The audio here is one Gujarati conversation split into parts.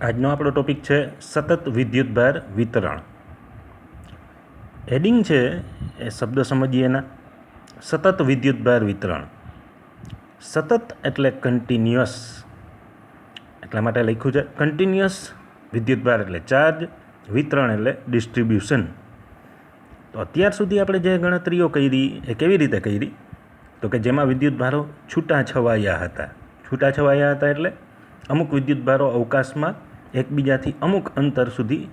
આજનો આપણો ટોપિક છે સતત વિદ્યુતભાર વિતરણ. હેડિંગ છે એ શબ્દ સમજીએ એના. સતત વિદ્યુતભાર વિતરણ. સતત એટલે કન્ટિન્યુઅસ, એટલા માટે લખ્યું છે કન્ટિન્યુઅસ. વિદ્યુતભાર એટલે ચાર્જ, વિતરણ એટલે ડિસ્ટ્રીબ્યુશન. તો અત્યાર સુધી આપણે જે ગણતરીઓ કરી એ કેવી રીતે કરી? તો કે જેમાં વિદ્યુતભારો છૂટાછવાયા હતા એટલે અમુક વિદ્યુતભારો અવકાશમાં એકબીજાથી અમુક અંતર સુધી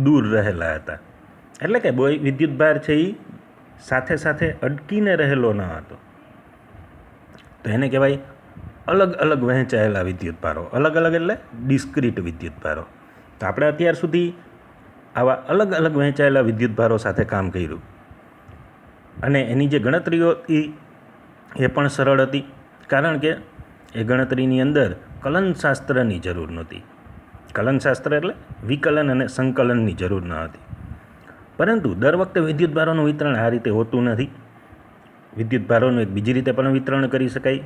દૂર રહેલા હતા. એટલે કે વિદ્યુતભાર છે એ સાથે સાથે અટકીને રહેલો ન હતો. તો એને કહેવાય અલગ અલગ વહેંચાયેલા વિદ્યુતભારો. અલગ અલગ એટલે ડિસ્ક્રીટ વિદ્યુતભારો. તો આપણે અત્યાર સુધી આવા અલગ અલગ વહેંચાયેલા વિદ્યુતભારો સાથે કામ કર્યું અને એની જે ગણતરીઓ હતી એ પણ સરળ હતી, કારણ કે એ ગણતરીની અંદર કલનશાસ્ત્રની જરૂર નહોતી. કલનશાસ્ત્ર એટલે વિકલન અને સંકલનની જરૂર ન હતી. પરંતુ દર વખતે વિદ્યુતભારોનું વિતરણ આ રીતે હોતું નથી. વિદ્યુતભારોનું એક બીજી રીતે પણ વિતરણ કરી શકાય.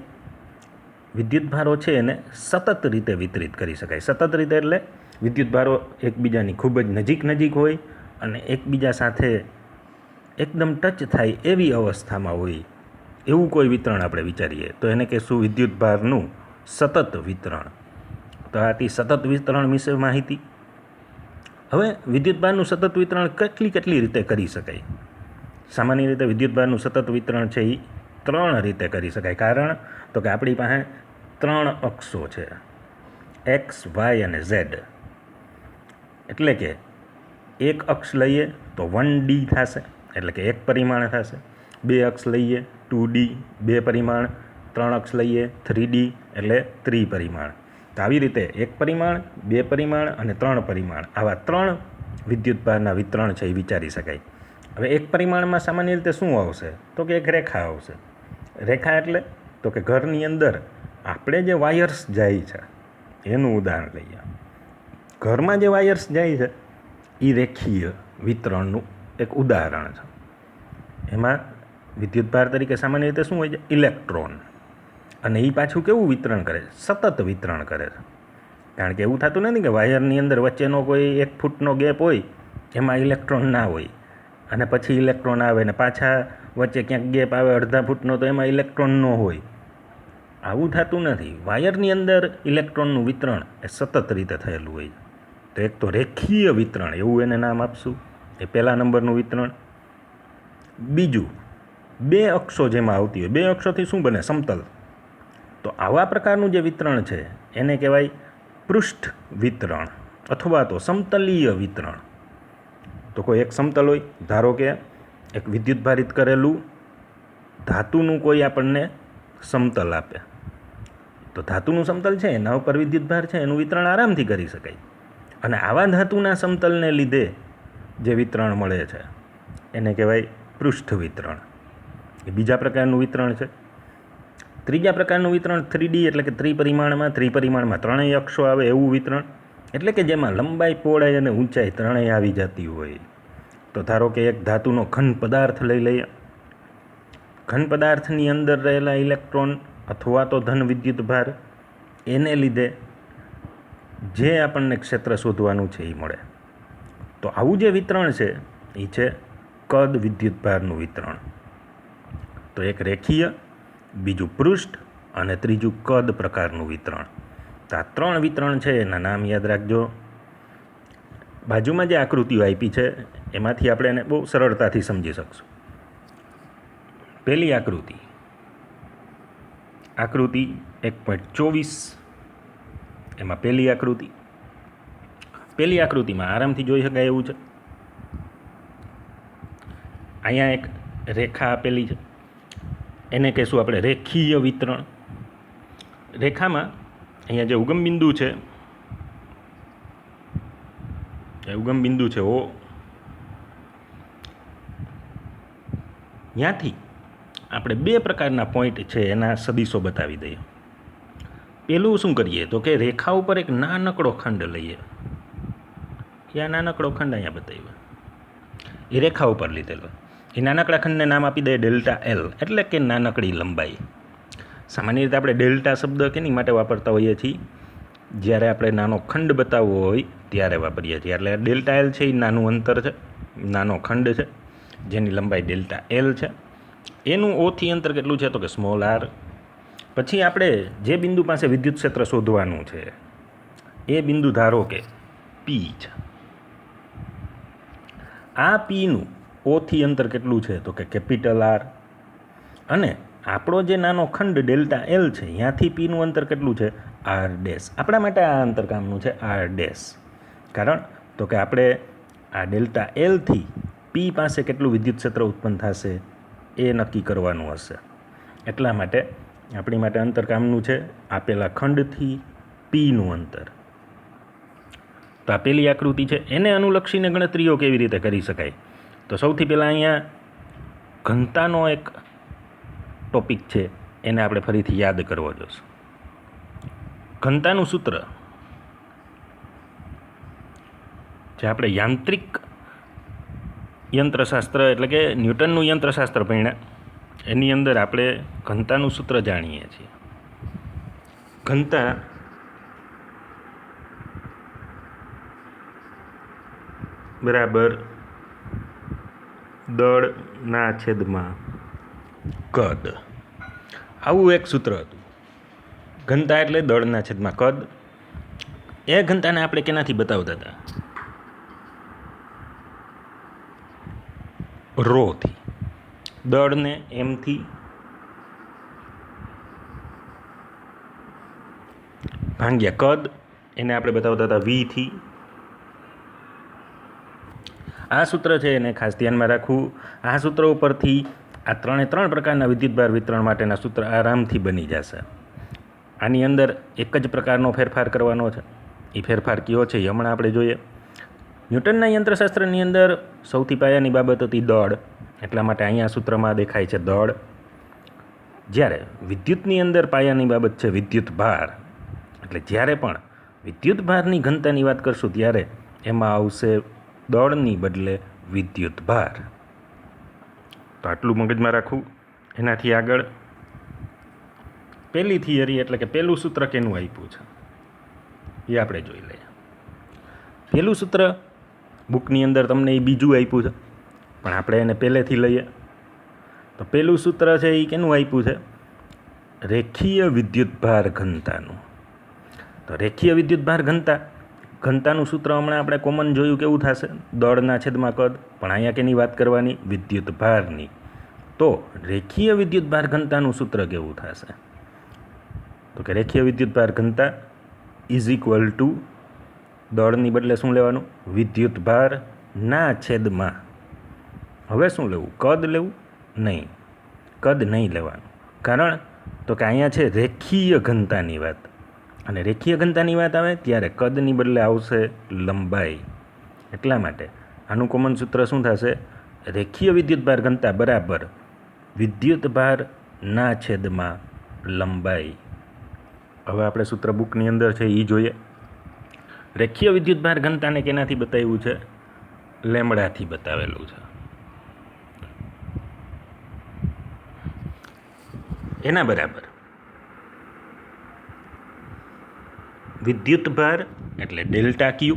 વિદ્યુતભારો છે એને સતત રીતે વિતરિત કરી શકાય. સતત રીતે એટલે વિદ્યુતભારો એકબીજાની ખૂબ જ નજીક હોય અને એકબીજા સાથે એકદમ ટચ થાય એવી અવસ્થામાં હોય એવું કોઈ વિતરણ આપણે વિચારીએ તો એને કહેશું વિદ્યુતભારનું સતત વિતરણ. તો આથી સતત વિતરણ વિશે માહિતી. હવે વિદ્યુતભારનું સતત વિતરણ કેટલી રીતે કરી શકાય? સામાન્ય રીતે વિદ્યુતભારનું સતત વિતરણ છે એ 3 રીતે કરી શકાય. કારણ તો કે આપણી પાસે 3 અક્ષો છે, એક્સ, વાય અને ઝેડ. એટલે કે એક અક્ષ લઈએ તો 1D થશે, એટલે કે એક પરિમાણ થશે. 2 અક્ષ લઈએ 2D 2 પરિમાણ. 3 અક્ષ લઈએ 3D એટલે 3 પરિમાણ. તો આવી રીતે 1 પરિમાણ, 2 પરિમાણ અને 3 પરિમાણ, આવા 3 વિદ્યુતભારના વિતરણ છે એ વિચારી શકાય. હવે 1 પરિમાણમાં સામાન્ય રીતે શું આવશે? તો કે એક રેખા આવશે. રેખા એટલે તો કે ઘરની અંદર આપણે જે વાયર્સ જાય છે એનું ઉદાહરણ લઈએ. ઘરમાં જે વાયર્સ જાય છે એ રેખીય વિતરણનું એક ઉદાહરણ છે. એમાં વિદ્યુતભાર તરીકે સામાન્ય રીતે શું હોય છે? ઇલેક્ટ્રોન. અને એ પાછું કેવું વિતરણ કરે છે? સતત વિતરણ કરે છે. કારણ કે એવું થતું નથી કે વાયરની અંદર વચ્ચેનો કોઈ 1 ફૂટનો ગેપ હોય એમાં ઇલેક્ટ્રોન ના હોય અને પછી ઇલેક્ટ્રોન આવે ને પાછા વચ્ચે ક્યાંક ગેપ આવે અડધા ફૂટનો તો એમાં ઇલેક્ટ્રોન ન હોય. આવું થતું નથી. વાયરની અંદર ઇલેક્ટ્રોનનું વિતરણ એ સતત રીતે થયેલું હોય. તો એક તો રેખીય વિતરણ એવું એને નામ આપશું, એ પહેલા નંબરનું વિતરણ. બીજું 2 અક્ષો જેમાં આવતી હોય, 2 અક્ષોથી શું બને? સમતલ. તો આવા પ્રકારનું જે વિતરણ છે એને કહેવાય પૃષ્ઠ વિતરણ અથવા તો સમતલીય વિતરણ. તો કોઈ એક સમતલ હોય, ધારો કે એક વિદ્યુતભારિત કરેલું ધાતુનું કોઈ આપણને સમતલ આપે, તો ધાતુનું સમતલ છે એના ઉપર વિદ્યુતભાર છે એનું વિતરણ આરામથી કરી શકાય. અને આવા ધાતુના સમતલને લીધે જે વિતરણ મળે છે એને કહેવાય પૃષ્ઠ વિતરણ. એ બીજા પ્રકારનું વિતરણ છે. ત્રીજા પ્રકારનું વિતરણ 3D એટલે કે ત્રિપરિમાણમાં 3 અક્ષો આવે એવું વિતરણ. એટલે કે જેમાં લંબાઈ, પહોળાઈ અને ઊંચાઈ ત્રણેય આવી જતી હોય. તો ધારો કે એક ધાતુનો ઘન પદાર્થ લઈ લઈએ. ઘન પદાર્થની અંદર રહેલા ઇલેક્ટ્રોન અથવા તો ધન વિદ્યુતભાર એને લીધે જે આપણને ક્ષેત્ર શોધવાનું છે એ મળે. તો આવું જે વિતરણ છે એ છે કદ વિદ્યુતભારનું વિતરણ. તો એક રેખીય, બીજું પૃષ્ઠ અને ત્રીજું કદ પ્રકારનું વિતરણ. તો આ 3 વિતરણ છે એના નામ યાદ રાખજો. બાજુમાં જે આકૃતિઓ આપી છે એમાંથી આપણે એને બહુ સરળતાથી સમજી શકશું. પહેલી આકૃતિ 1.24, એમાં પહેલી આકૃતિમાં આરામથી જોઈ શકાય એવું છે. અહીંયા એક રેખા આપેલી છે, એને કહેશું આપણે રેખીય વિતરણ. રેખામાં અહીંયા જે ઉગમ બિંદુ છે O, ત્યાંથી આપણે 2 પ્રકારના પોઈન્ટ છે એના સદીશો બતાવી દઈએ. પેલું શું કરીએ તો કે રેખા ઉપર એક નાનકડો ખંડ લઈએ. ક્યાં નાનકડો ખંડ? અહીંયા બતાવ્યો. એ રેખા ઉપર લીધેલો. એ નાનકડા ખંડને નામ આપી દઈએ ડેલ્ટા L, એટલે કે નાનકડી લંબાઈ. સામાન્ય રીતે આપણે ડેલ્ટા શબ્દ કેની માટે વાપરતા હોઈએ છીએ? જ્યારે આપણે નાનો ખંડ બતાવવો હોય ત્યારે વાપરીએ છીએ. એટલે ડેલ્ટા એલ છે એ નાનું અંતર છે, નાનો ખંડ છે જેની લંબાઈ ડેલ્ટા એલ છે. એનું ઓથી અંતર કેટલું છે તો કે સ્મોલ આર. પછી આપણે જે બિંદુ પાસે વિદ્યુત ક્ષેત્ર શોધવાનું છે એ બિંદુ ધારો કે પી છે. આ પીનું ઓથી અંતર કેટલું છે તો કે કેપિટલ આર. અને આપણો જે નાનો ખંડ ડેલ્ટા એલ છે ત્યાંથી પીનું અંતર કેટલું છે આર ડેશ. આપણા માટે આ અંતર કામનું છે આર ડેશ. કારણ તો કે આપણે આ ડેલ્ટા એલથી પી પાસે કેટલું વિદ્યુત ક્ષેત્ર ઉત્પન્ન થશે એ નક્કી કરવાનું હશે. એટલા માટે આપણી માટે અંતર કામનું છે આપેલા ખંડથી પીનું અંતર. તો આ પેલી આકૃતિ છે, એને અનુલક્ષીને ગણતરીઓ કેવી રીતે કરી શકાય. તો સૌથી પહેલાં અહીંયા ઘનતાનો એક ટોપિક છે એને આપણે ફરીથી યાદ કરવો જોઈશે. ઘનતાનું સૂત્ર જે આપણે યાંત્રિક યંત્રશાસ્ત્ર એટલે કે ન્યૂટનનું યંત્રશાસ્ત્ર ભણ્યા એની અંદર આપણે ઘનતાનું સૂત્ર જાણીએ છીએ. ઘનતા બરાબર દળના છેદમાં કદ, આવું એક સૂત્ર હતું. ઘનતા એટલે દળના છેદમાં કદ. એ ઘનતાને આપણે કેનાથી બતાવતા હતા? રોથી. દળને એમથી ભાંગ્યા કદ એને આપણે બતાવતા હતા વીથી. આ સૂત્ર છે એને ખાસ ધ્યાનમાં રાખવું. આ સૂત્ર ઉપરથી આ ત્રણ પ્રકારના વિદ્યુતભાર વિતરણ માટેના સૂત્ર આરામથી બની જશે. આની અંદર એક જ પ્રકારનો ફેરફાર કરવાનો છે. એ ફેરફાર કયો છે એ હમણાં આપણે જોઈએ. ન્યૂટનના યંત્રશાસ્ત્રની અંદર સૌથી પાયાની બાબત હતી દળ. એટલા માટે અહીંયા સૂત્રમાં દેખાય છે દળ. જ્યારે વિદ્યુતની અંદર પાયાની બાબત છે વિદ્યુત ભાર. એટલે જ્યારે પણ વિદ્યુત ભારની ઘનતાની વાત કરશું ત્યારે એમાં આવશે દળની બદલે વિદ્યુત ભાર. તો આટલું મગજમાં રાખવું. એનાથી આગળ પહેલી થિયરી એટલે કે પહેલું સૂત્ર કેનું આપ્યું છે એ આપણે જોઈ લઈએ. પહેલું સૂત્ર બુકની અંદર તમને એ બીજું આપ્યું છે પણ આપણે એને પહેલેથી લઈએ. તો પહેલું સૂત્ર છે એ કેનું આપ્યું છે? રેખીય વિદ્યુતભાર ઘનતાનું. તો રેખીય વિદ્યુતભાર ઘનતાનું સૂત્ર હમણાં આપણે કોમન જોયું કેવું થશે? દળના છેદમાં કદ. પણ અહીંયા કેની વાત કરવાની? વિદ્યુતભારની. તો રેખીય વિદ્યુતભાર ઘનતાનું સૂત્ર કેવું થશે? તો કે રેખીય વિદ્યુતભાર ઘનતા ઇઝ ઇક્વલ ટુ દળની બદલે શું લેવાનું? વિદ્યુતભારના છેદમાં. હવે શું લેવું? કદ લેવું? નહીં, કદ નહીં લેવાનું. કારણ તો કે અહીંયા છે રેખીય ઘનતાની વાત. અને રેખીય ઘનતાની વાત આવે ત્યારે કદની બદલે આવશે લંબાઈ. એટલા માટે આનું કોમન સૂત્ર શું થશે? રેખીય વિદ્યુતભાર ઘનતા બરાબર વિદ્યુતભારના છેદમાં લંબાઈ. હવે આપણે સૂત્ર બુકની અંદર છે એ જોઈએ. રેખીય વિદ્યુતભાર ઘનતાને કેનાથી બતાવ્યું છે? લેમડાથી બતાવેલું છે. એના બરાબર વિદ્યુતભાર એટલે ડેલ્ટા ક્યુ.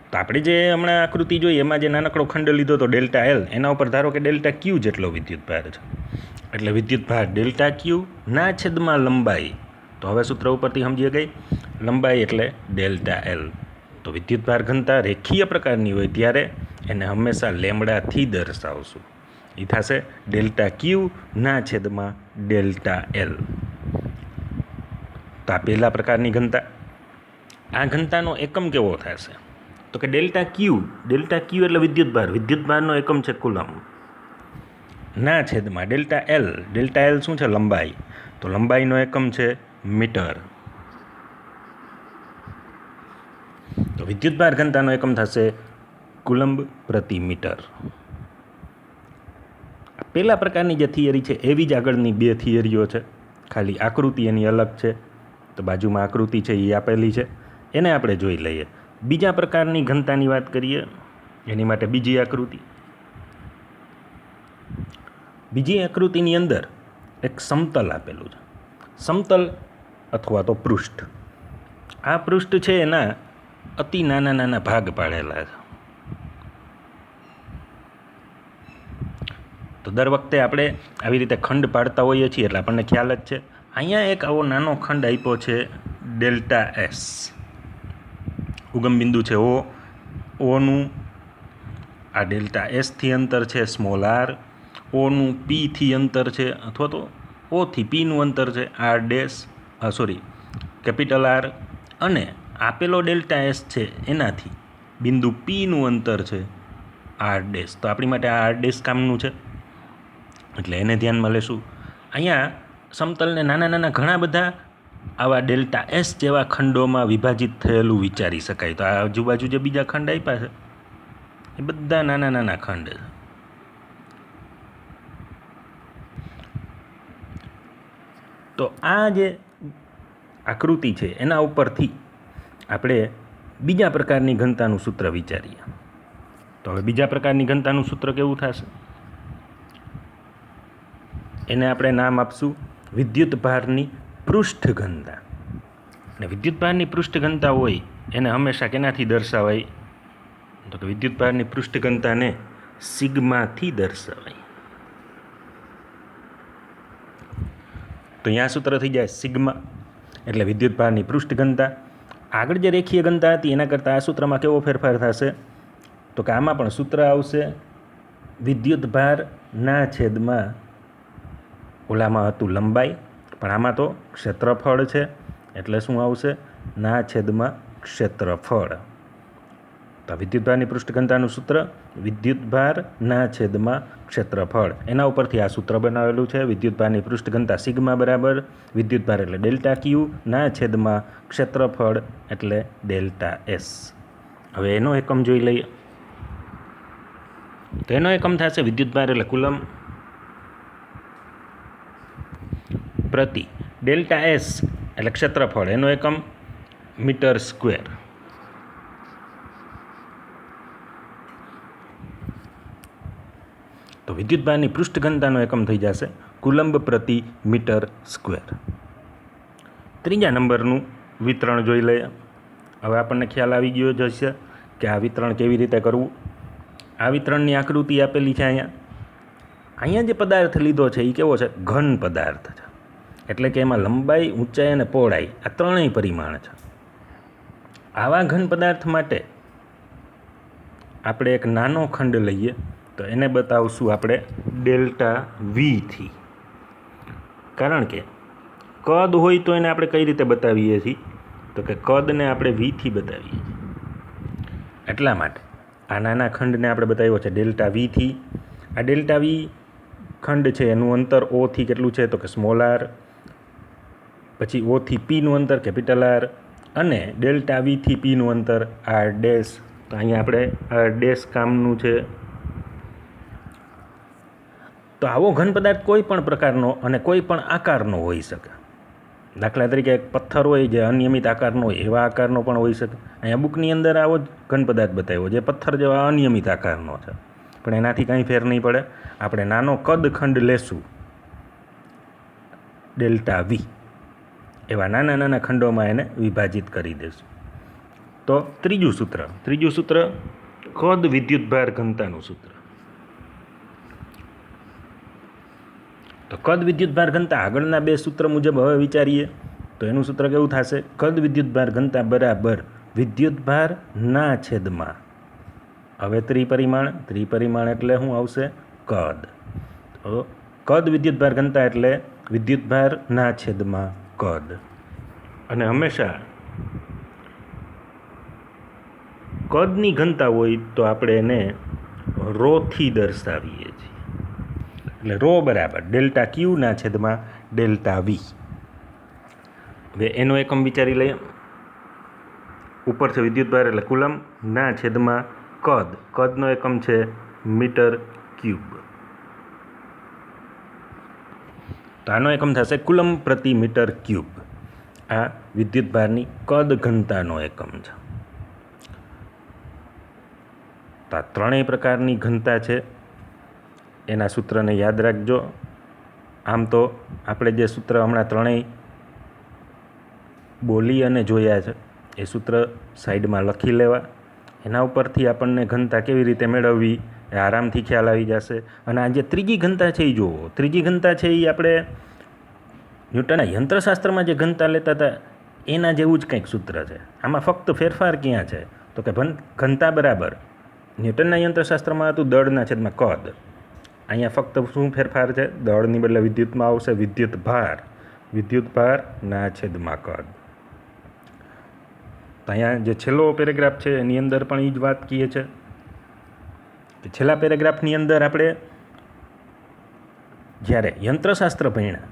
તો આપણે જે હમણાં આકૃતિ જોઈ એમાં જે નાનકડો ખંડ લીધો તો ડેલ્ટા એલ, એના ઉપર ધારો કે ડેલ્ટા ક્યુ જેટલો વિદ્યુતભાર છે. એટલે વિદ્યુતભાર ડેલ્ટા ક્યુ ના છેદમાં લંબાઈ. તો હવે સૂત્ર ઉપરથી સમજીએ ગઈ લંબાઈ એટલે ડેલ્ટા એલ. તો વિદ્યુતભાર ઘનતા રેખીય પ્રકારની હોય ત્યારે એને હંમેશા લેમડાથી દર્શાવશું. એ થશે ડેલ્ટા ક્યુ ના છેદમાં ડેલ્ટા એલ. તો આ પહેલા પ્રકારની ઘનતા. આ ઘનતાનો એકમ કેવો થશે? તો કે ડેલ્ટા ક્યુ એટલે વિદ્યુતભારનો એકમ છે કુલમ. ના છેદમાં ડેલ્ટા એલ શું છે? લંબાઈ. તો લંબાઈનો એકમ છે મીટર. તો વિદ્યુતભાર ઘનતાનો એકમ થશે કુલંબ પ્રતિ મીટર. પહેલા પ્રકારની જે થિયરી છે એવી જ આગળની બે થિયરીઓ છે, ખાલી આકૃતિ એની અલગ છે. તો બાજુમાં આકૃતિ છે એ આપેલી છે, એને આપણે જોઈ લઈએ. બીજા પ્રકારની ઘનતાની વાત કરીએ એની માટે બીજી આકૃતિ. બીજી આકૃતિની અંદર એક સમતલ આપેલું છે. સમતલ અથવા તો પૃષ્ઠ. આ પૃષ્ઠ છે એના અતિ નાના નાના ભાગ પાડેલા છે. તો દર વખતે આપણે આવી રીતે ખંડ પાડતા હોઈએ છીએ એટલે આપણને ખ્યાલ જ છે. અહીંયા એક આવો નાનો ખંડ આપ્યો છે ડેલ્ટા એસ. ઉગમ બિંદુ છે ઓનું આ ડેલ્ટા એસથી અંતર છે સ્મોલ આર, ઓનું પીથી અંતર છે અથવા તો ઓથી પીનું અંતર છે આર ડેશ કેપિટલ આર, અને આપેલો ડેલ્ટા એસ છે એનાથી બિંદુ પીનું અંતર છે આર ડેશ. તો આપણી માટે આ આર ડેશ કામનું છે એટલે એને ધ્યાનમાં લેશું. અહીંયા સમતલને નાના નાના ઘણા બધા આવા ડેલ્ટા એસ જેવા ખંડોમાં વિભાજિત થયેલું વિચારી શકાય. તો આ આજુબાજુ જે બીજા ખંડ આપ્યા છે એ બધા નાના નાના ખંડ છે. તો આ જે આકૃતિ છે એના ઉપરથી આપણે બીજા પ્રકારની ઘનતાનું સૂત્ર વિચારીએ. તો હવે બીજા પ્રકારની ઘનતાનું સૂત્ર કેવું થશે? એને આપણે નામ આપશું વિદ્યુત ભારની પૃષ્ઠ ઘનતા. અને વિદ્યુત ભારની પૃષ્ઠ ઘનતા હોય એને હંમેશા કેનાથી દર્શાવાય? તો કે વિદ્યુત ભારની પૃષ્ઠ ઘનતાને સિગ્માથી દર્શાવાય. તો અહીંયા સૂત્ર થઈ જાય સિગ્મા એટલે વિદ્યુત ભારની પૃષ્ઠ ઘનતા. આગળ જે રેખીય ઘનતા હતી એના કરતાં આ સૂત્રમાં કેવો ફેરફાર થશે? તો કે આમાં પણ સૂત્ર આવશે વિદ્યુત ભારના છેદમાં, ઓલામાં હતું લંબાઈ પણ આમાં તો ક્ષેત્રફળ છે એટલે શું આવશે? ના છેદમાં ક્ષેત્રફળ. તો વિદ્યુતભારની પૃષ્ઠ ઘનતાનું સૂત્ર વિદ્યુતભાર ના છેદમાં ક્ષેત્રફળ. એના ઉપરથી આ સૂત્ર બનાવેલું છે વિદ્યુતભારની પૃષ્ઠ ઘનતા સિગ્મા બરાબર વિદ્યુતભાર એટલે ડેલ્ટા ક્યુ ના છેદમાં ક્ષેત્રફળ એટલે ડેલ્ટા એસ. હવે એનો એકમ જોઈ લઈએ. તો એનો એકમ થશે વિદ્યુતભાર એટલે કુલમ પ્રતિ ડેલ્ટા એસ એટલે ક્ષેત્રફળ, એનો એકમ મીટર સ્ક્વેર. તો વિદ્યુતભારની પૃષ્ઠ ઘનતાનો એકમ થઈ જશે કુલંબ પ્રતિ મીટર સ્ક્વેર. ત્રીજા નંબરનું વિતરણ જોઈ લઈએ. હવે આપણને ખ્યાલ આવી ગયો જ હશે કે આ વિતરણ કેવી રીતે કરવું. આ વિતરણની આકૃતિ આપેલી છે અહીંયા જે પદાર્થ લીધો છે એ કેવો છે? ઘન પદાર્થ છે. એટલે કે એમાં લંબાઈ, ઊંચાઈ અને પહોળાઈ આ ત્રણેય પરિમાણ છે. આવા ઘન પદાર્થ માટે આપણે એક નાનો ખંડ લઈએ તો એને બતાવશું આપણે ડેલ્ટા વીથી. કારણ કે કદ હોય તો એને આપણે કઈ રીતે બતાવીએ છીએ? તો કે કદને આપણે વીથી બતાવીએ છીએ. એટલા માટે આ નાના ખંડને આપણે બતાવ્યો છે ડેલ્ટા વીથી. આ ડેલ્ટા વી ખંડ છે એનું અંતર ઓથી કેટલું છે? તો કે સ્મોલ આર, પછી ઓથી પીનું અંતર કેપિટલ આર, અને ડેલ્ટા વીથી પીનું અંતર આર ડેશ. તો અહીંયા આપણે આર ડેશ કામનું છે. તો આવો ઘન પદાર્થ કોઈ પણ પ્રકારનો અને કોઈ પણ આકારનો હોઈ શકે. દાખલા તરીકે એક પથ્થર હોય જે અનિયમિત આકારનો હોય એવા આકારનો પણ હોઈ શકે. અહીંયા બુકની અંદર આવો જ ઘન પદાર્થ બતાવ્યો જે પથ્થર જેવા અનિયમિત આકારનો છે, પણ એનાથી કંઈ ફેર નહીં પડે. આપણે નાનો કદ ખંડ લેશું ડેલ્ટા વી, એવા નાના નાના ખંડોમાં એને વિભાજિત કરી દઈશું. તો ત્રીજું સૂત્ર કદ વિદ્યુતભાર ઘનતાનું સૂત્ર. તો કદ વિદ્યુતભાર ઘનતા આગળના બે સૂત્ર મુજબ હવે વિચારીએ તો એનું સૂત્ર કેવું થશે? કદ વિદ્યુતભાર ઘનતા બરાબર વિદ્યુતભાર ના છેદમાં, હવે ત્રિપરિમાણ એટલે શું આવશે? કદ. તો કદ વિદ્યુતભાર ઘનતા એટલે વિદ્યુતભાર ના છેદમાં કદ. અને હંમેશા કદની ઘનતા હોય તો આપણે એને રોથી દર્શાવીએ છીએ. એટલે રો બરાબર ડેલ્ટા ક્યુ ના છેદમાં ડેલ્ટા વી. હવે એનો એકમ વિચારી લઈએ. ઉપર છે વિદ્યુતભાર એટલે કુલમ ના છેદમાં કદનો એકમ છે મીટર ક્યુબ. તો આનો એકમ થશે કુલમ પ્રતિ મીટર ક્યુબ. આ વિદ્યુતભારની કદ ઘનતાનો એકમ છે. તો આ ત્રણેય પ્રકારની ઘનતા છે એના સૂત્રને યાદ રાખજો. આમ તો આપણે જે સૂત્ર હમણાં ત્રણેય બોલી અને જોયા છે. એ સૂત્ર સાઈડમાં લખી લેવા. એના ઉપરથી આપણને ઘનતા કેવી રીતે મેળવવી એ આરામથી ખ્યાલ આવી જશે. અને આ જે ત્રીજી ઘનતા છે એ જુઓ. ત્રીજી ઘનતા છે એ આપણે ન્યૂટનના યંત્રશાસ્ત્રમાં જે ઘનતા લેતા હતા એના જેવું જ કંઈક સૂત્ર છે. આમાં ફક્ત ફેરફાર ક્યાં છે તો કે ઘનતા બરાબર ન્યૂટનના યંત્રશાસ્ત્રમાં હતું દળના છેદમાં કદ. અહીંયા ફક્ત શું ફેરફાર છે? દળની બદલે વિદ્યુતમાં આવશે વિદ્યુત ભારના છેદમાં કદ. તો અહીંયા જે છેલ્લો પેરેગ્રાફ છે એની અંદર પણ એ જ વાત કહીએ છે કે છેલ્લા પેરેગ્રાફની અંદર આપણે જ્યારે યંત્રશાસ્ત્ર ભણ્યા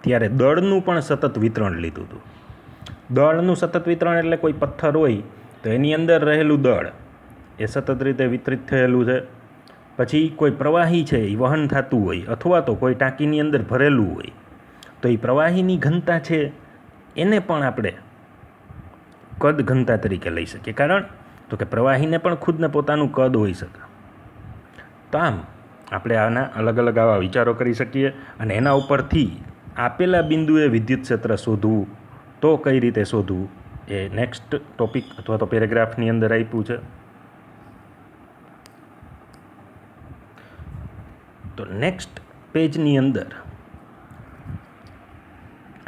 ત્યારે દળનું પણ સતત વિતરણ લીધું હતું. દળનું સતત વિતરણ એટલે કોઈ પથ્થર હોય તો એની અંદર રહેલું દળ એ સતત રીતે વિતરિત થયેલું છે. પછી કોઈ પ્રવાહી છે એ વહન થતું હોય અથવા તો કોઈ ટાંકીની અંદર ભરેલું હોય તો એ પ્રવાહીની ઘનતા છે એને પણ આપણે કદ ઘનતા તરીકે લઈ શકીએ. કારણ તો કે પ્રવાહીને પણ ખુદને પોતાનું કદ હોઈ શકે. તો આમ આપણે આના અલગ અલગ આવા વિચારો કરી શકીએ અને એના ઉપરથી આપેલા બિંદુએ વિદ્યુત ક્ષેત્ર શોધવું તો કઈ રીતે શોધવું એ નેક્સ્ટ ટોપિક અથવા તો પેરેગ્રાફની અંદર આપ્યું છે. તો નેક્સ્ટ પેજની અંદર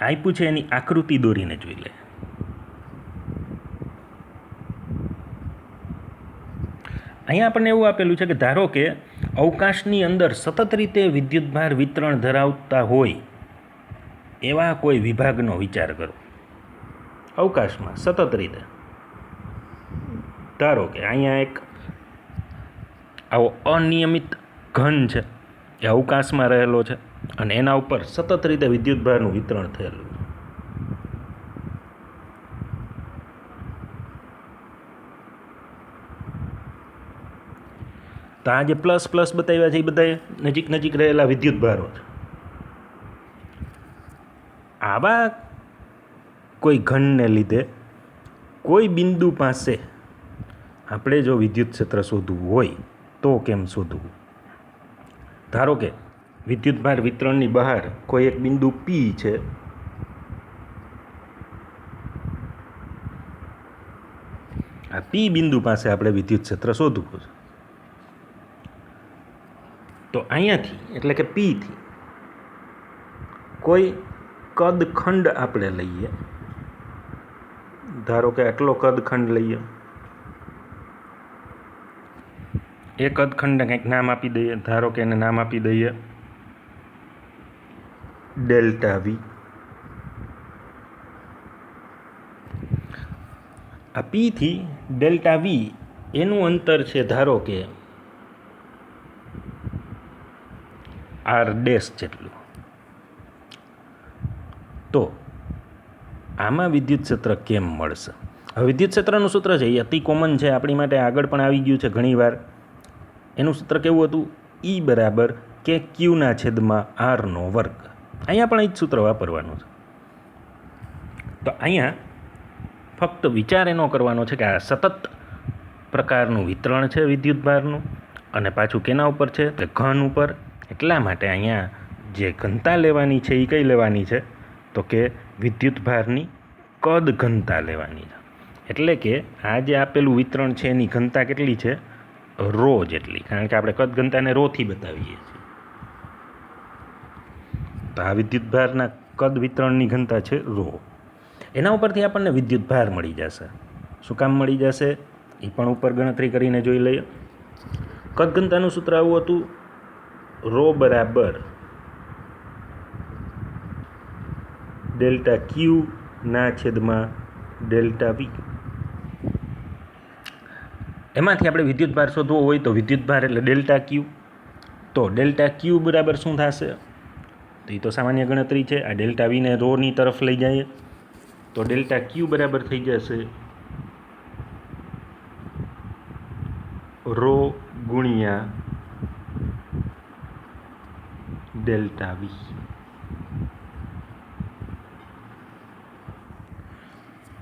આપ્યું છે એની આકૃતિ દોરીને જોઈ લે. અહીંયા આપણને એવું આપેલું છે કે ધારો કે અવકાશની અંદર સતત રીતે વિદ્યુતભાર વિતરણ ધરાવતા હોય એવા કોઈ વિભાગનો વિચાર કરો. અવકાશમાં સતત રીતે ધારો કે અહીંયા એક આવો અનિયમિત ઘન છે એ અવકાશમાં રહેલો છે અને એના ઉપર સતત રીતે વિદ્યુતભારનું વિતરણ થયેલું છે. તો આ જે પ્લસ પ્લસ બતાવ્યા છે એ બધા નજીક રહેલા વિદ્યુતભારો છે. આવા કોઈ ઘનને લીધે કોઈ બિંદુ પાસે આપણે જો વિદ્યુત ક્ષેત્ર શોધવું હોય તો કેમ શોધવું? ધારો કે વિદ્યુતભાર વિતરણની બહાર કોઈ એક બિંદુ પી છે. આ પી બિંદુ પાસે આપણે વિદ્યુત ક્ષેત્ર શોધવું છે. તો અહીંયાથી એટલે કે પીથી કોઈ કદખંડ આપણે લઈએ. ધારો કે આટલો કદખંડ લઈએ. એ કદખંડને કંઈક નામ આપી દઈએ. ધારો કે એને નામ આપી દઈએ ડેલ્ટા વી. આ પીથી ડેલ્ટા વી એનું અંતર છે ધારો કે આર ડેશ જેટલું. તો આમાં વિદ્યુત ક્ષેત્ર કેમ મળશે? હવે વિદ્યુત ક્ષેત્રનું સૂત્ર છે એ અતિ કોમન છે આપણી માટે, આગળ પણ આવી ગયું છે ઘણીવાર. એનું સૂત્ર કેવું હતું? ઈ બરાબર કે ક્યુના છેદમાં આરનો વર્ગ. અહીંયા પણ એ જ સૂત્ર વાપરવાનું છે. તો અહીંયા ફક્ત વિચાર એનો કરવાનો છે કે આ સતત પ્રકારનું વિતરણ છે વિદ્યુતભારનું અને પાછું કેના ઉપર છે? તો ઘન ઉપર. એટલા માટે અહીંયા જે ઘનતા લેવાની છે એ કઈ લેવાની છે? તો કે વિદ્યુતભારની કદ ઘનતા લેવાની છે. એટલે કે આ જે આપેલું વિતરણ છે એની ઘનતા કેટલી છે? રો જેટલી. કારણ કે આપણે કદ ઘનતાને રોથી બતાવીએ છીએ. તો આ વિદ્યુતભારના કદ વિતરણની ઘનતા છે રો. એના ઉપરથી આપણને વિદ્યુતભાર મળી જશે. શું કામ મળી જશે એ પણ ઉપર ગણતરી કરીને જોઈ લઈએ. કદ ઘનતાનું સૂત્ર આવું હતું, રો બરાબર ડેલ્ટા ક્યુ ના છેદમાં ડેલ્ટા વી. એમાંથી આપણે વિદ્યુતભાર શોધવો હોય તો વિદ્યુતભાર એટલે ડેલ્ટા ક્યુ. તો ડેલ્ટા ક્યુ બરાબર શું થશે? તો એ તો સામાન્ય ગણતરી છે. આ ડેલ્ટા વીને રોની તરફ લઈ જઈએ તો ડેલ્ટા ક્યુ બરાબર થઈ જશે રો ગુણ્યા ડેલ્ટા વી.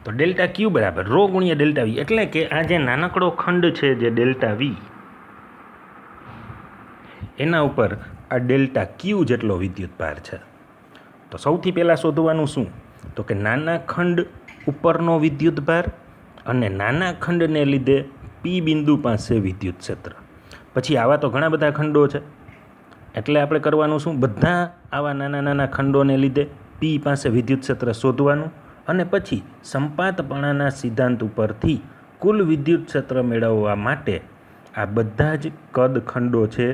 તો ડેલ્ટા ક્યુ બરાબર રો ગુણ્યા ડેલ્ટા વી. એટલે કે આ જે નાનકડો ખંડ છે જે ડેલ્ટા વી એના ઉપર આ ડેલ્ટા ક્યુ જેટલો વિદ્યુતભાર છે. તો સૌથી પહેલાં શોધવાનું શું? તો કે નાના ખંડ ઉપરનો વિદ્યુત ભાર અને નાના ખંડને લીધે પી બિંદુ પાસે વિદ્યુત ક્ષેત્ર. પછી આવા તો ઘણા બધા ખંડો છે, એટલે આપણે કરવાનું શું, બધા આવા નાના નાના ખંડોને લીધે પી પાસે વિદ્યુત ક્ષેત્ર શોધવાનું અને પછી સંપાતપણાના સિદ્ધાંત ઉપરથી કુલ વિદ્યુત ક્ષેત્ર મેળવવા માટે આ બધા જ કદ ખંડો છે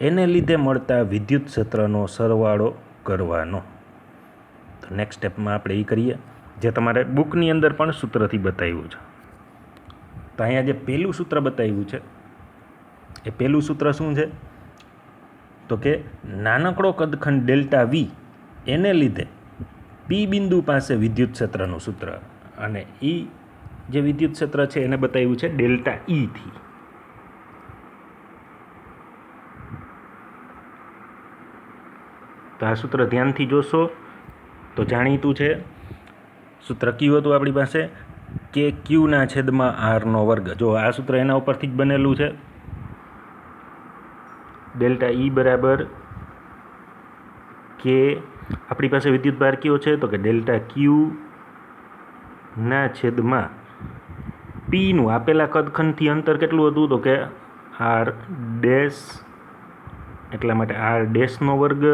એને લીધે મળતા વિદ્યુત ક્ષેત્રનો સરવાળો કરવાનો. તો નેક્સ્ટ સ્ટેપમાં આપણે એ કરીએ, જે તમારે બુકની અંદર પણ સૂત્રથી બતાવ્યું છે. તો અહીંયા જે પહેલું સૂત્ર બતાવ્યું છે એ પહેલું સૂત્ર શું છે, તો કે નાનકડો કદખંડ ડેલ્ટા વી એને લીધે પી બિંદુ પાસે વિદ્યુત ક્ષેત્રનું સૂત્ર, અને એ જે વિદ્યુત ક્ષેત્ર છે એને બતાવ્યું છે ડેલ્ટા ઈથી. તો આ સૂત્ર ધ્યાનથી જોશો તો જાણીતું છે. સૂત્ર કયું હતું આપણી પાસે, કે ક્યુના છેદમાં આરનો વર્ગ. જો આ સૂત્ર એના ઉપરથી જ બનેલું છે. ડેલ્ટા ઈ બરાબર કે આપણી પાસે વિદ્યુત ભાર કયો છે, તો કે ડેલ્ટા ક્યુ ના છેદમાં પીનું આપેલા કદખંડથી અંતર કેટલું હતું, તો કે આર ડેશ, એટલા માટે આર ડેશનો વર્ગ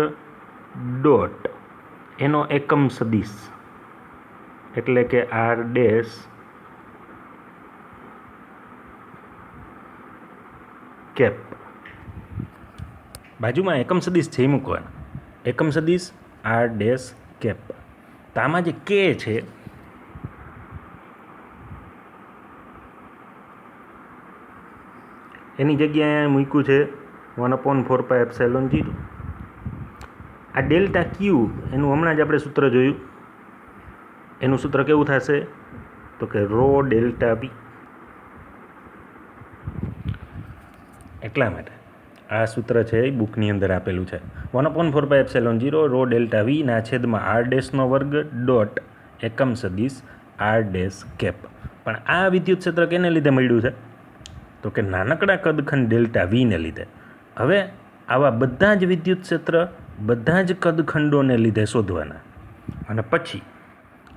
ડોટ એનો એકમ સદિશ એટલે કે આર ડેશ કેપ. બાજુમાં એકમ સદિશ છે એ મૂકવાના, એકમ સદિશ આર ડેશ કેપ. તો આમાં જે કે છે એની જગ્યાએ મૂક્યું છે 1/4πε0. આ ડેલ્ટા ક્યુ એનું હમણાં જ આપણે સૂત્ર જોયું, એનું સૂત્ર કેવું થશે, તો કે રો ડેલ્ટા વી. એટલા માટે આ સૂત્ર છે એ બુકની અંદર આપેલું છે, 1/4πε0 રો ડેલ્ટા વી ના છેદમાં આર ડેશનો વર્ગ ડોટ એકમ સદિશ આર ડેશ કેપ. પણ આ વિદ્યુત ક્ષેત્ર કેને લીધે મળ્યું છે, તો કે નાનકડા કદખંડ ડેલ્ટા વીને લીધે. હવે આવા બધા જ વિદ્યુત ક્ષેત્ર બધા જ કદખંડોને લીધે શોધવાના, અને પછી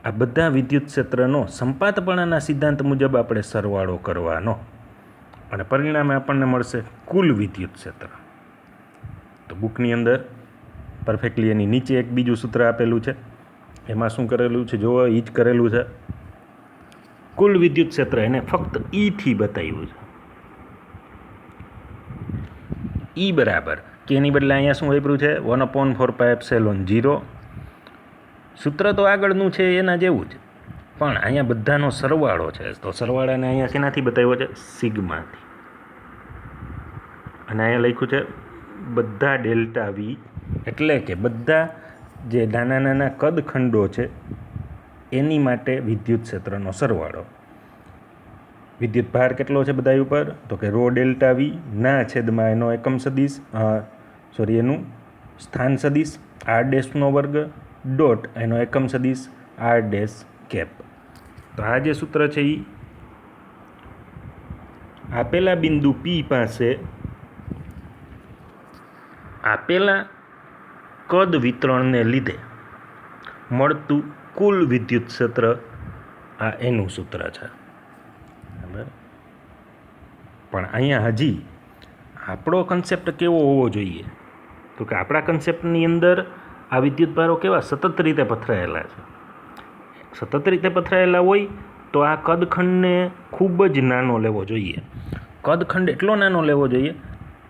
આ બધા વિદ્યુત ક્ષેત્રનો સંપાતપણાના સિદ્ધાંત મુજબ આપણે સરવાળો કરવાનો, અને પરિણામે આપણને મળશે કુલ વિદ્યુત ક્ષેત્ર. તો બુકની અંદર પરફેક્ટલી એની નીચે એક બીજું સૂત્ર આપેલું છે, એમાં શું કરેલું છે જુઓ, એ જ કરેલું છે. કુલ વિદ્યુત ક્ષેત્ર એને ફક્ત ઈથી બતાવ્યું છે. ઈ બરાબર કે એની બદલે અહીંયા શું વાપર્યું છે, 1/4πε0. સૂત્ર તો આગળનું છે એના જેવું જ, પણ અહીંયા બધાનો સરવાળો છે. તો સરવાળાને અહીંયા શેનાથી બતાવ્યો છે, સિગ્માથી. અને અહીંયા લખ્યું છે બધા ડેલ્ટા વી, એટલે કે બધા જે નાના નાના કદખંડો છે એની માટે વિદ્યુત ક્ષેત્રનો સરવાળો. વિદ્યુત ભાર કેટલો છે બધા ઉપર, તો કે રો ડેલ્ટા વી ના છેદમાં એનો એકમ સદિશ એનું સ્થાન સદિશ આર ડેશનો વર્ગ ડોટ એનો એકમ સદિશ આર ડેશ કેપ. તો આ જે સૂત્ર છે એ આપેલા બિંદુ પી પાસે આપેલા કદ વિતરણને લીધે મળતું કુલ વિદ્યુત ક્ષેત્ર, આ એનું સૂત્ર છે. બરાબર. પણ અહીંયા હજી આપણો કન્સેપ્ટ કેવો હોવો જોઈએ, તો કે આપણા કન્સેપ્ટની અંદર આ વિદ્યુત ભારો કેવા સતત રીતે પથરાયેલા છે. સતત રીતે પથરાયેલા હોય તો આ કદખંડને ખૂબ જ નાનો લેવો જોઈએ. કદખંડ એટલો નાનો લેવો જોઈએ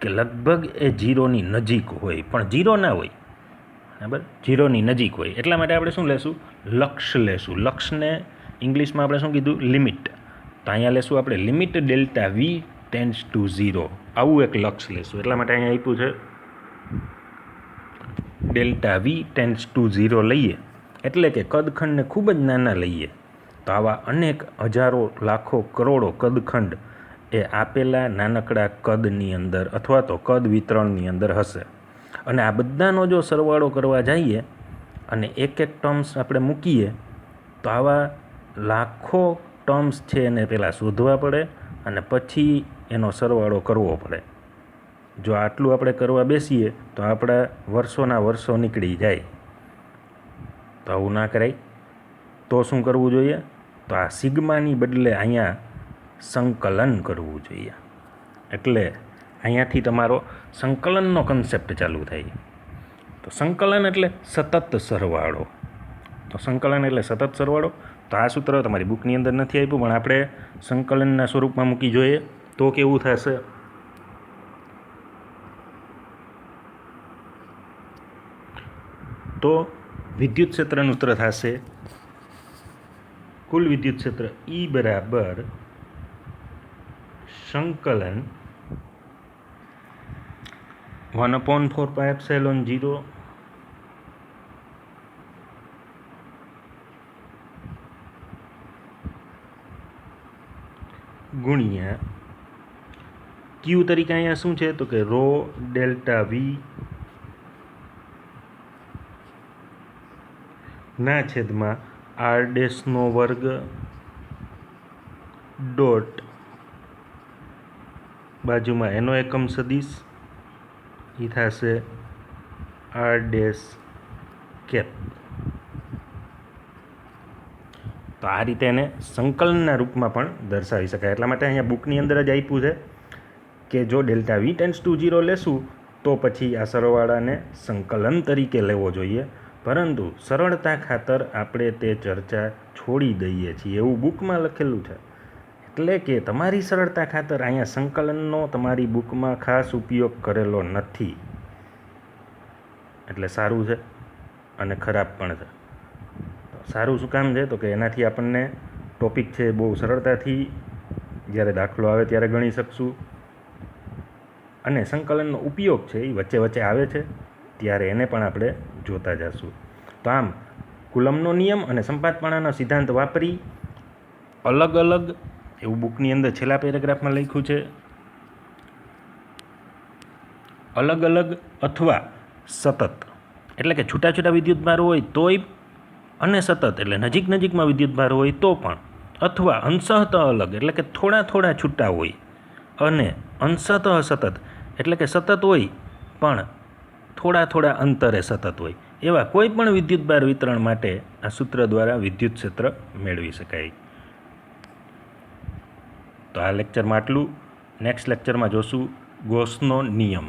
કે લગભગ એ જીરોની નજીક હોય, પણ જીરો ના હોય. બરાબર, જીરોની નજીક હોય. એટલા માટે આપણે શું લેશું, લક્ષ લેશું. લક્ષને ઇંગ્લિશમાં આપણે શું કીધું, લિમિટ. તો અહીંયા લેશું આપણે limit delta V tends to 0. આવું એક લક્ષ લેશું. એટલા માટે અહીંયા આપ્યું છે ડેલ્ટા વી ટેન્ડ્સ ટુ 0 લઈએ, એટલે કે કદખંડને ખૂબ જ નાના લઈએ તો આવા અનેક હજારો લાખો કરોડો કદખંડ એ આપેલા નાનકડા કદની અંદર અથવા તો કદ વિતરણની અંદર હશે. અને આ બધાનો જો સરવાળો કરવા જઈએ અને એક એક ટર્મ્સ આપણે મૂકીએ તો આવા લાખો ટર્મ્સ છે એને પહેલાં શોધવા પડે અને પછી એનો સરવાળો કરવો પડે. જો આટલું આપણે કરવા બેસીએ તો આપણા વર્ષોના વર્ષો નીકળી જાય. તો આવું ના કરાય. તો શું કરવું જોઈએ, તો આ સિગ્માની બદલે અહીંયા સંકલન કરવું જોઈએ. એટલે અહીંયાથી તમારો સંકલનનો કન્સેપ્ટ ચાલુ થાય. તો સંકલન એટલે સતત સરવાળો. તો સંકલન એટલે સતત સરવાળો. તો આ સૂત્ર તમારી બુકની અંદર નથી આપ્યું, પણ આપણે સંકલનના સ્વરૂપમાં મૂકી જોઈએ તો કેવું થશે. તો વિદ્યુત ક્ષેત્રનું સૂત્ર થશે કુલ વિદ્યુત ક્ષેત્ર E બરાબર સંકલન 1/4πε0 ગુણ્યા ક્યુ તરીકે અહીંયા શું છે તો કે રો ડેલ્ટા વી ના છેદમાં આર ડેશનો વર્ગ ડોટ બાજુમાં એનો એકમ સદીશ એ થશે આર ડેશ કેપ. તો આ રીતે એને સંકલનના રૂપમાં પણ દર્શાવી શકાય. એટલા માટે અહીંયા બુકની અંદર જ આપ્યું છે કે જો ડેલ્ટા વી ટેન્ડ્સ ટુ 0 લેશું તો પછી આ સરવાળાને સંકલન તરીકે લેવો જોઈએ, પરંતુ સરળતા ખાતર આપણે તે ચર્ચા છોડી દઈએ છીએ એવું બુકમાં લખેલું છે. એટલે કે તમારી સરળતા ખાતર અહીંયા સંકલનનો તમારી બુકમાં ખાસ ઉપયોગ કરેલો નથી. એટલે સારું છે અને ખરાબ પણ છે. સારું શું કામ છે તો કે એનાથી આપણને ટોપિક છે બહુ સરળતાથી જ્યારે દાખલો આવે ત્યારે ગણી શકશું, અને સંકલનનો ઉપયોગ છે એ વચ્ચે વચ્ચે આવે છે ત્યારે એને પણ આપણે જોતા જશું. તો આમ કુલમનો નિયમ અને સંપાતપણાનો સિદ્ધાંત વાપરી અલગ અલગ એવું બુકની અંદર છેલ્લા પેરેગ્રાફમાં લખ્યું છે, અલગ અલગ અથવા સતત એટલે કે છૂટા છૂટા વિદ્યુતભાર હોય તોય, અને સતત એટલે નજીક નજીકમાં વિદ્યુતભાર હોય તો પણ, અથવા અંશતઃ અલગ એટલે કે થોડા થોડા છૂટા હોય, અને અંશતઃ સતત એટલે કે સતત હોય પણ થોડા થોડા અંતરે સતત હોય, એવા કોઈ પણ વિદ્યુતભાર વિતરણ માટે આ સૂત્ર દ્વારા વિદ્યુત ક્ષેત્ર મેળવી શકાય. તો આ લેક્ચરમાં આટલું. નેક્સ્ટ લેક્ચરમાં જોશું ગોસનો નિયમ.